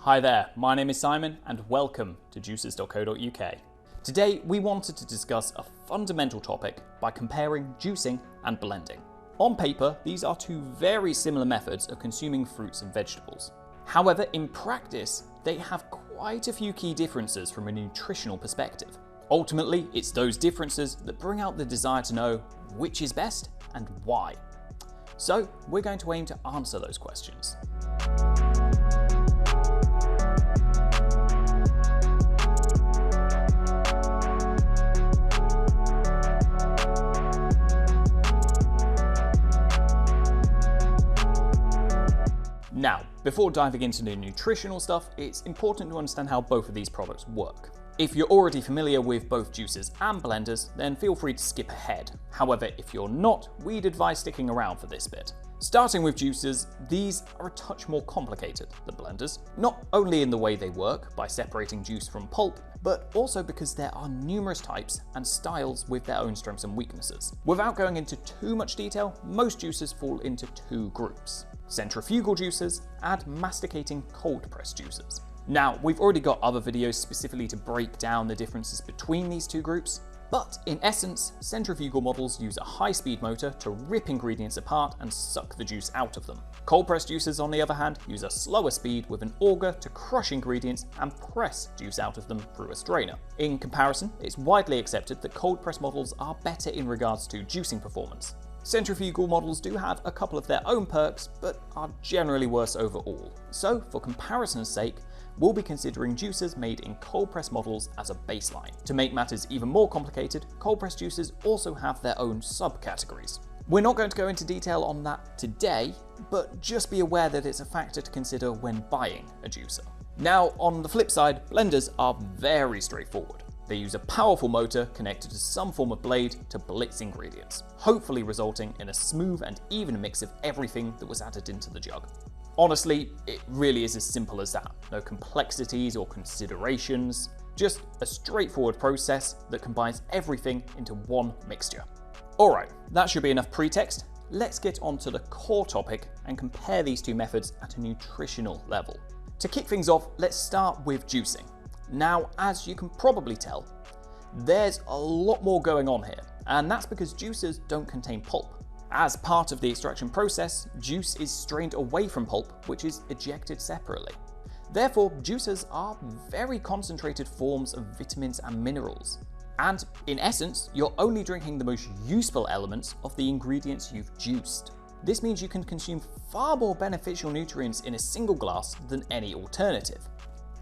Hi there, my name is Simon and welcome to Juicers.co.uk. Today we wanted to discuss a fundamental topic by comparing juicing and blending. On paper, these are two very similar methods of consuming fruits and vegetables. However, in practice, they have quite a few key differences from a nutritional perspective. Ultimately, it's those differences that bring out the desire to know which is best and why. So, we're going to aim to answer those questions. Now, before diving into the nutritional stuff, it's important to understand how both of these products work. If you're already familiar with both juicers and blenders, then feel free to skip ahead. However, if you're not, we'd advise sticking around for this bit. Starting with juicers, these are a touch more complicated than blenders, not only in the way they work by separating juice from pulp, but also because there are numerous types and styles with their own strengths and weaknesses. Without going into too much detail, most juicers fall into two groups: centrifugal juicers and masticating cold press juicers. Now, we've already got other videos specifically to break down the differences between these two groups, but in essence, centrifugal models use a high-speed motor to rip ingredients apart and suck the juice out of them. Cold press juicers, on the other hand, use a slower speed with an auger to crush ingredients and press juice out of them through a strainer. In comparison, it's widely accepted that cold press models are better in regards to juicing performance. Centrifugal models do have a couple of their own perks, but are generally worse overall. So, for comparison's sake, we'll be considering juicers made in cold press models as a baseline. To make matters even more complicated, cold press juicers also have their own subcategories. We're not going to go into detail on that today, but just be aware that it's a factor to consider when buying a juicer. Now, on the flip side, blenders are very straightforward. They use a powerful motor connected to some form of blade to blitz ingredients, hopefully resulting in a smooth and even mix of everything that was added into the jug. Honestly, it really is as simple as that. No complexities or considerations, just a straightforward process that combines everything into one mixture. Alright, that should be enough pretext. Let's get on to the core topic and compare these two methods at a nutritional level. To kick things off, let's start with juicing. Now, as you can probably tell, there's a lot more going on here, and that's because juicers don't contain pulp. As part of the extraction process, juice is strained away from pulp, which is ejected separately. Therefore, juicers are very concentrated forms of vitamins and minerals. And in essence, you're only drinking the most useful elements of the ingredients you've juiced. This means you can consume far more beneficial nutrients in a single glass than any alternative.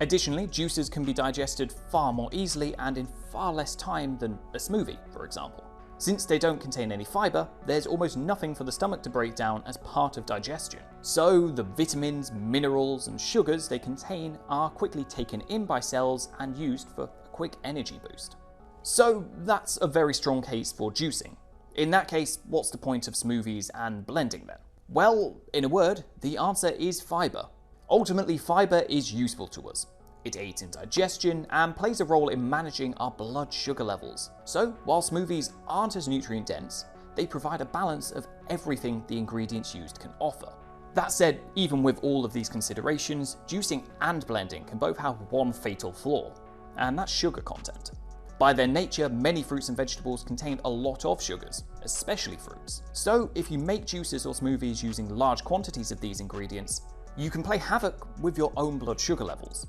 Additionally, juicers can be digested far more easily and in far less time than a smoothie, for example. Since they don't contain any fiber, there's almost nothing for the stomach to break down as part of digestion. So the vitamins, minerals, and sugars they contain are quickly taken in by cells and used for a quick energy boost. So that's a very strong case for juicing. In that case, what's the point of smoothies and blending then? Well, in a word, the answer is fiber. Ultimately, fiber is useful to us. It aids in digestion and plays a role in managing our blood sugar levels. So, while smoothies aren't as nutrient dense, they provide a balance of everything the ingredients used can offer. That said, even with all of these considerations, juicing and blending can both have one fatal flaw, and that's sugar content. By their nature, many fruits and vegetables contain a lot of sugars, especially fruits. So, if you make juices or smoothies using large quantities of these ingredients, you can play havoc with your own blood sugar levels.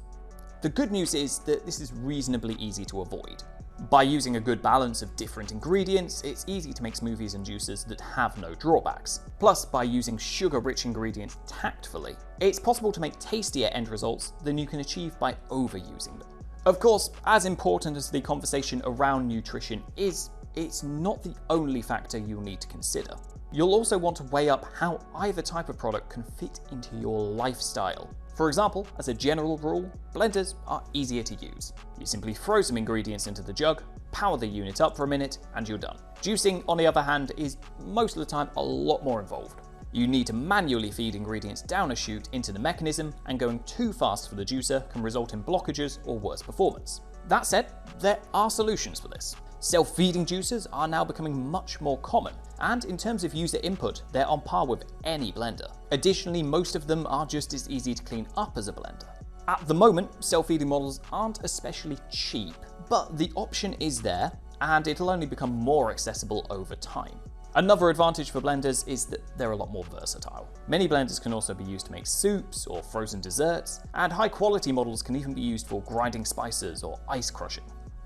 The good news is that this is reasonably easy to avoid. By using a good balance of different ingredients, it's easy to make smoothies and juices that have no drawbacks. Plus, by using sugar-rich ingredients tactfully, it's possible to make tastier end results than you can achieve by overusing them. Of course, as important as the conversation around nutrition is, it's not the only factor you'll need to consider. You'll also want to weigh up how either type of product can fit into your lifestyle. For example, as a general rule, blenders are easier to use. You simply throw some ingredients into the jug, power the unit up for a minute, and you're done. Juicing, on the other hand, is most of the time a lot more involved. You need to manually feed ingredients down a chute into the mechanism, and going too fast for the juicer can result in blockages or worse performance. That said, there are solutions for this. Self-feeding juicers are now becoming much more common, and in terms of user input, they're on par with any blender. Additionally, most of them are just as easy to clean up as a blender. At the moment, self-feeding models aren't especially cheap, but the option is there and it'll only become more accessible over time. Another advantage for blenders is that they're a lot more versatile. Many blenders can also be used to make soups or frozen desserts, and high quality models can even be used for grinding spices or ice crushing.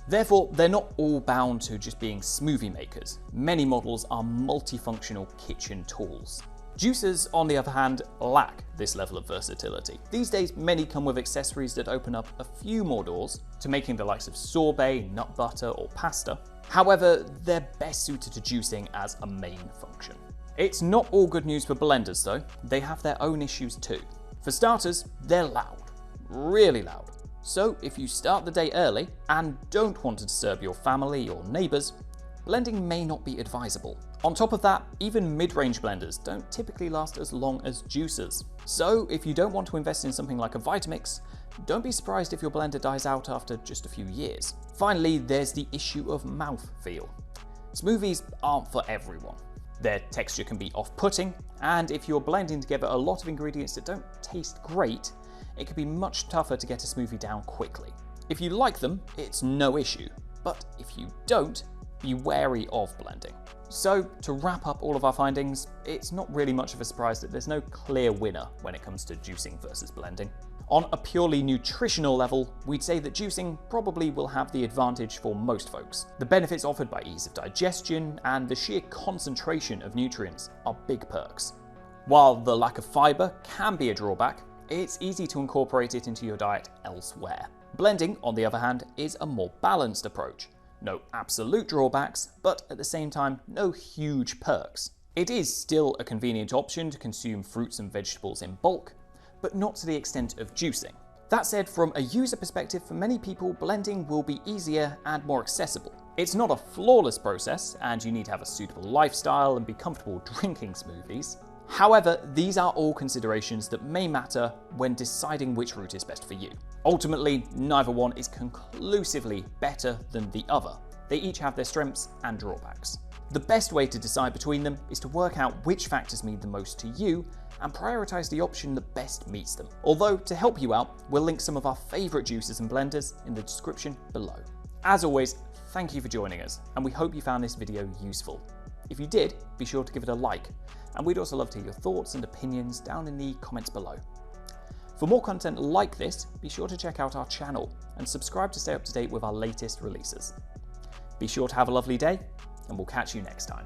Therefore, they're not all bound to just being smoothie makers. Many models are multifunctional kitchen tools. Juicers, on the other hand, lack this level of versatility. These days, many come with accessories that open up a few more doors to making the likes of sorbet, nut butter, or pasta. However, they're best suited to juicing as a main function. It's not all good news for blenders though. They have their own issues too. For starters, they're loud, really loud. So if you start the day early and don't want to disturb your family or neighbours, blending may not be advisable. On top of that, even mid-range blenders don't typically last as long as juicers. So if you don't want to invest in something like a Vitamix, don't be surprised if your blender dies out after just a few years. Finally, there's the issue of mouthfeel. Smoothies aren't for everyone. Their texture can be off-putting, and if you're blending together a lot of ingredients that don't taste great, it can be much tougher to get a smoothie down quickly. If you like them, it's no issue, but if you don't, be wary of blending. So to wrap up all of our findings, it's not really much of a surprise that there's no clear winner when it comes to juicing versus blending. On a purely nutritional level, we'd say that juicing probably will have the advantage for most folks. The benefits offered by ease of digestion and the sheer concentration of nutrients are big perks. While the lack of fibre can be a drawback, it's easy to incorporate it into your diet elsewhere. Blending, on the other hand, is a more balanced approach. No absolute drawbacks, but at the same time, no huge perks. It is still a convenient option to consume fruits and vegetables in bulk, but not to the extent of juicing. That said, from a user perspective, for many people, blending will be easier and more accessible. It's not a flawless process, and you need to have a suitable lifestyle and be comfortable drinking smoothies. However, these are all considerations that may matter when deciding which route is best for you. Ultimately, neither one is conclusively better than the other. They each have their strengths and drawbacks. The best way to decide between them is to work out which factors mean the most to you and prioritize the option that best meets them. Although, to help you out, we'll link some of our favorite juicers and blenders in the description below. As always, thank you for joining us, and we hope you found this video useful. If you did, be sure to give it a like, and we'd also love to hear your thoughts and opinions down in the comments below. For more content like this, be sure to check out our channel and subscribe to stay up to date with our latest releases. Be sure to have a lovely day, and we'll catch you next time.